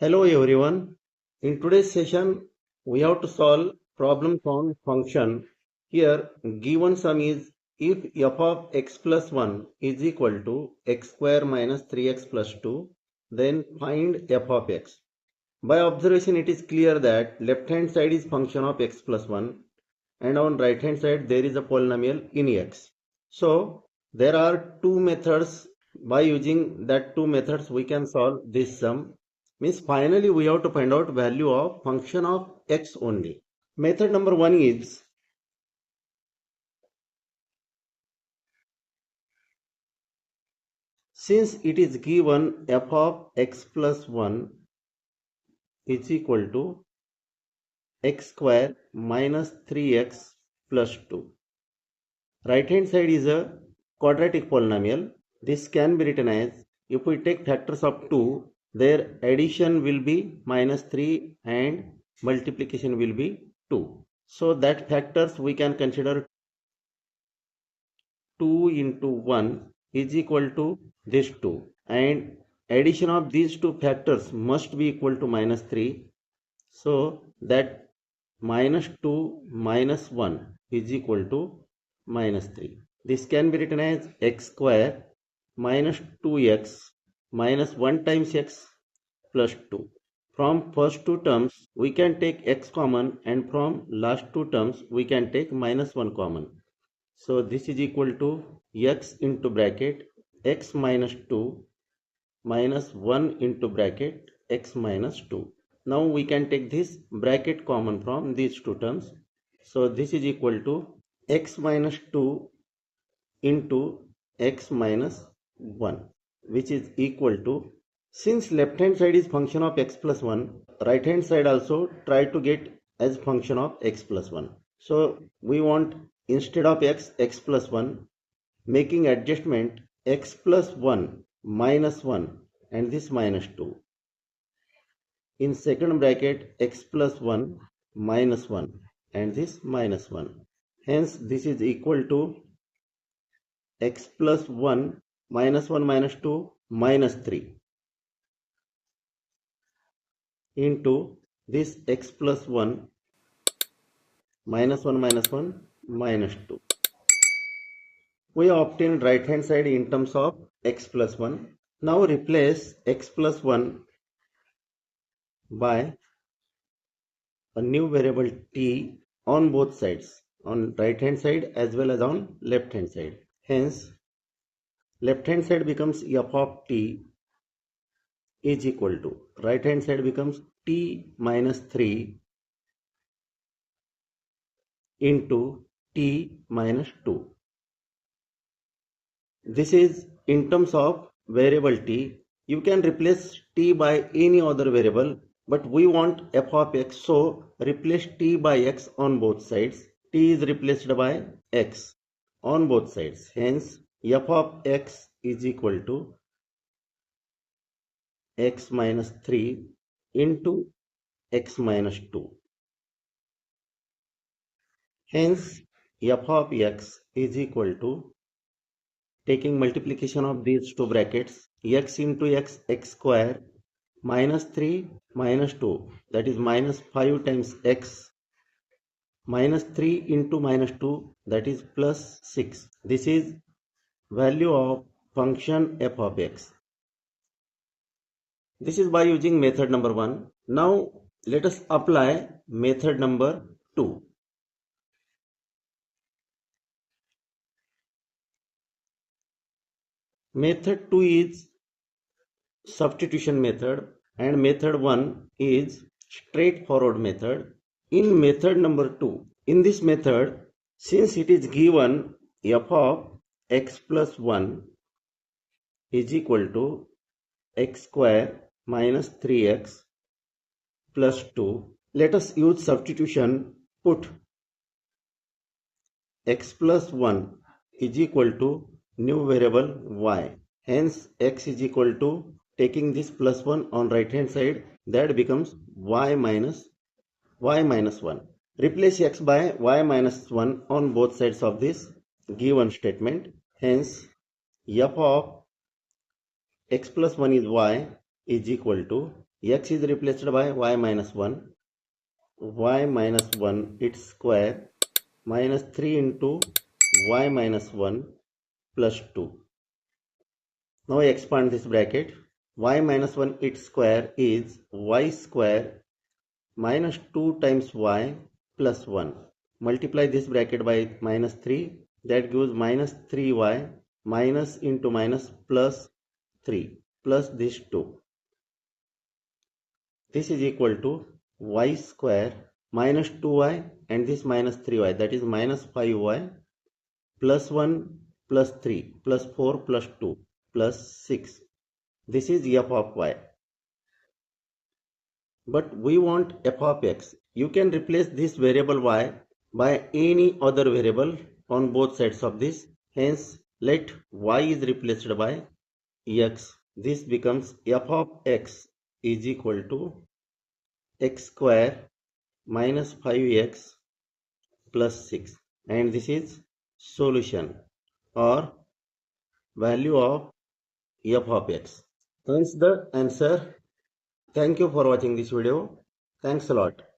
Hello everyone. In today's session, we have to solve problems on function. Here, given sum is if f of x plus 1 is equal to x square minus 3x plus 2, then find f of x. By observation, it is clear that left hand side is function of x plus 1 and on right hand side there is a polynomial in x. So, there are two methods. By using that two methods, we can solve this sum. Means finally we have to find out value of function of x only. Method number 1 is since it is given f of x plus 1 is equal to x square minus 3x plus 2. Right hand side is a quadratic polynomial. This can be written as if we take factors of 2, their addition will be minus 3 and multiplication will be 2. So that factors we can consider 2 into 1 is equal to this 2 and addition of these two factors must be equal to minus 3. So that minus 2 minus 1 is equal to minus 3. This can be written as x square minus 2x minus 1 times x plus 2. From first two terms we can take x common and from last two terms we can take minus 1 common. So this is equal to x into bracket x minus 2 minus 1 into bracket x minus 2. Now we can take this bracket common from these two terms. So this is equal to x minus 2 into x minus 1, which is equal to, since left hand side is function of x plus 1, right hand side also try to get as function of x plus 1. So we want instead of x, x plus 1, making adjustment x plus 1 minus 1 and this minus 2. In second bracket x plus 1 minus 1 and this minus 1. Hence this is equal to x plus 1 minus 1 minus 2 minus 3 into this x plus 1 minus 1 minus 1 minus 2. We obtained right hand side in terms of x plus 1. Now replace x plus 1 by a new variable t on both sides, on right hand side as well as on left hand side. Hence left hand side becomes f of t is equal to, right hand side becomes t minus 3 into t minus 2. This is in terms of variable t. You can replace t by any other variable, but we want f of x, so replace t by x on both sides. T is replaced by x on both sides. Hence f of x is equal to x minus 3 into x minus 2. Hence f of x is equal to, taking multiplication of these two brackets, x into x, x square minus 3 minus 2, that is minus 5 times x minus 3 into minus 2, that is plus 6. This is value of function f of x. This is by using method number 1. Now let us apply method number 2. Method 2 is substitution method and method 1 is straightforward method. In method number 2, in this method, since it is given f of x plus 1 is equal to x square minus 3x plus 2, let us use substitution. Put x plus 1 is equal to new variable y. Hence x is equal to, taking this plus 1 on right hand side, that becomes y minus 1. Replace x by y minus 1 on both sides of this given statement. Hence f of x plus 1 is y is equal to x is replaced by y minus 1. Y minus 1 its square minus 3 into y minus 1 plus 2. Now expand this bracket. Y minus 1 its square is y square minus 2 times y plus 1. Multiply this bracket by minus 3. That gives minus 3y minus into minus plus 3 plus this 2. This is equal to y square minus 2y and this minus 3y, that is minus 5y plus 1 plus 3 plus 4 plus 2 plus 6. This is f of y. But we want f of x. You can replace this variable y by any other variable on both sides of this. Hence, let y is replaced by x. This becomes f of x is equal to x square minus 5x plus 6. And this is solution or value of f of x. Hence the answer. Thank you for watching this video. Thanks a lot.